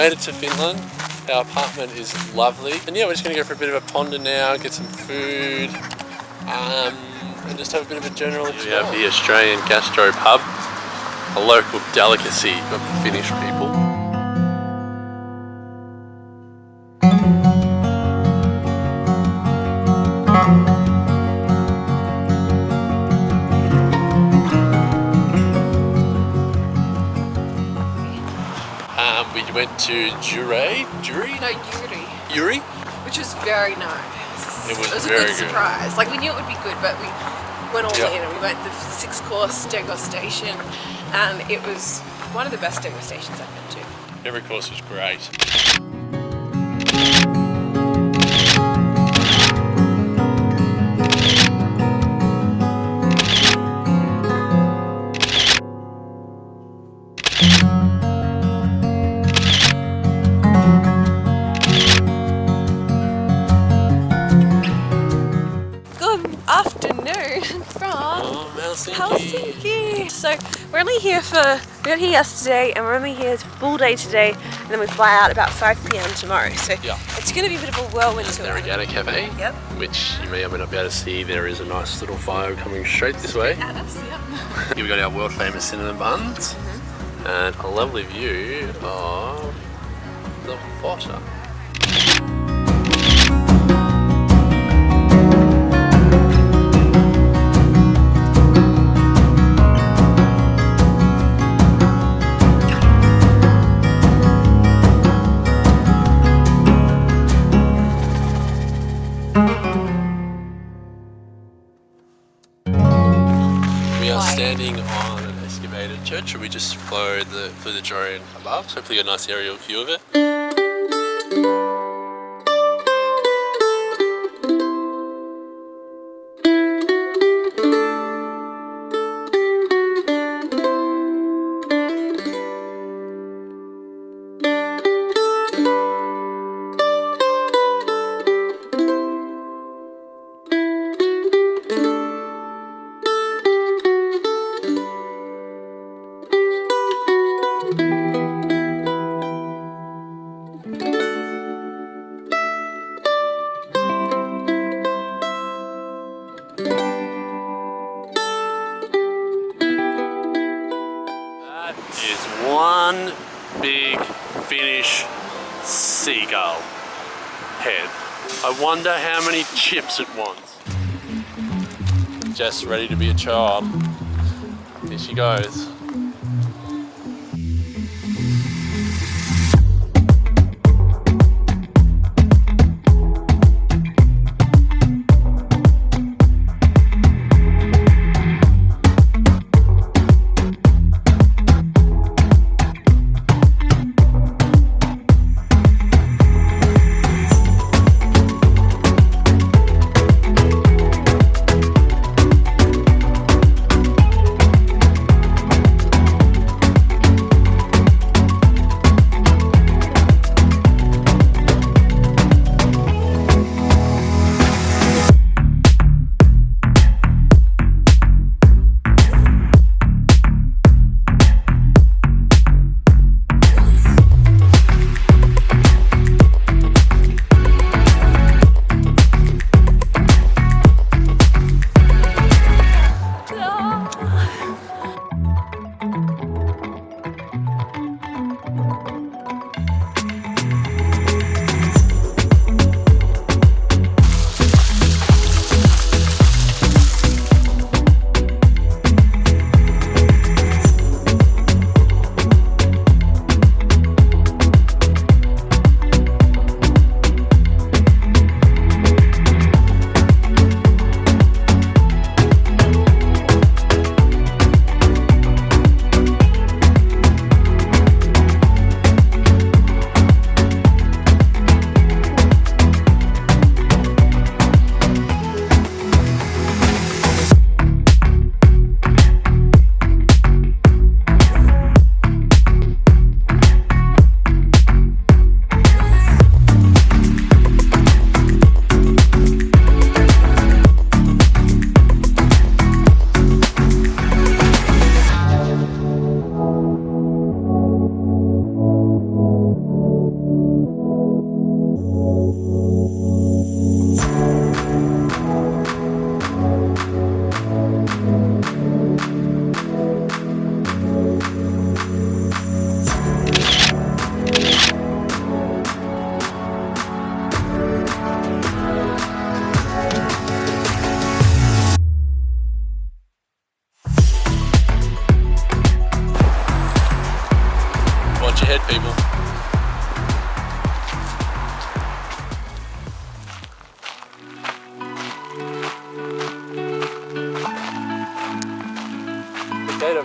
made it to Finland. Our apartment is lovely. And yeah, we're just going to go for a bit of a ponder now, get some food, and just have a bit of a general explore. We have the Australian Gastro Pub, a local delicacy of the Finnish people. We went to Juri, which was very nice. It was a very good surprise. Like, we knew it would be good, but we went all in and we went the 6-course degustation, and it was one of the best degustations I've been to. Every course was great. Afternoon from Helsinki. So we got here yesterday, and we're only here full day today, and then we fly out about 5 p.m. tomorrow. So it's going to be a bit of a whirlwind tour. Narragansett Cafe, which you may or may not be able to see. There is a nice little fire coming straight this way. At us, Here we got our world famous cinnamon buns, and a lovely view of the water. We are standing on an excavated church, and we just flew the drone above, so hopefully you got a nice aerial view of it. Is one big Finnish seagull head. I wonder how many chips it wants. Just ready to be a child. Here she goes.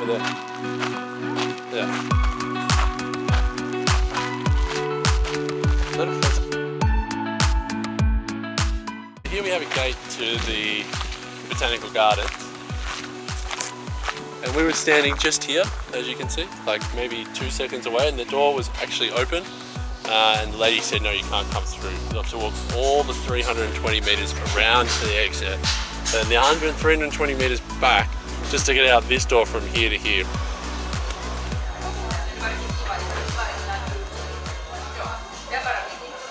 there. Yeah. Here we have a gate to the Botanical Gardens. And we were standing just here, as you can see, like maybe 2 seconds away, and the door was actually open. And the lady said, no, you can't come through. You have to walk all the 320 meters around to the exit, and the 320 meters back just to get out this door from here to here.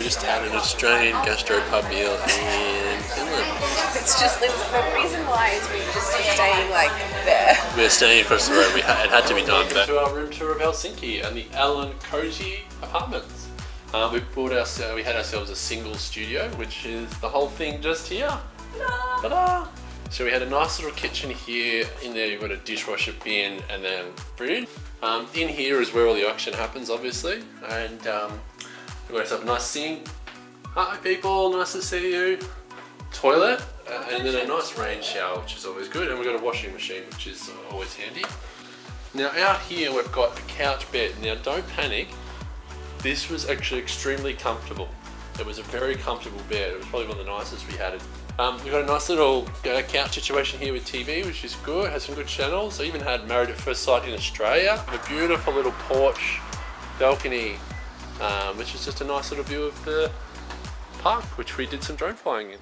We just had an Australian gastropub meal in Finland. It's just, the reason why is we're just staying like there. We're staying across the road. It had to be done. To our room tour of Helsinki and the Alan Cozy apartments. We had ourselves a single studio, which is the whole thing just here. Ta-da! So we had a nice little kitchen here. In there you've got a dishwasher bin and then fridge. In here is where all the action happens, obviously. And we've got ourselves a nice sink. Hi people, nice to see you. Toilet, and then a nice rain shower, which is always good. And we've got a washing machine, which is always handy. Now out here we've got a couch bed. Now don't panic. This was actually extremely comfortable. It was a very comfortable bed. It was probably one of the nicest we had. We've got a nice little couch situation here with TV, which is good. It has some good channels. I even had Married at First Sight in Australia. A beautiful little porch, balcony, which is just a nice little view of the park, which we did some drone flying in.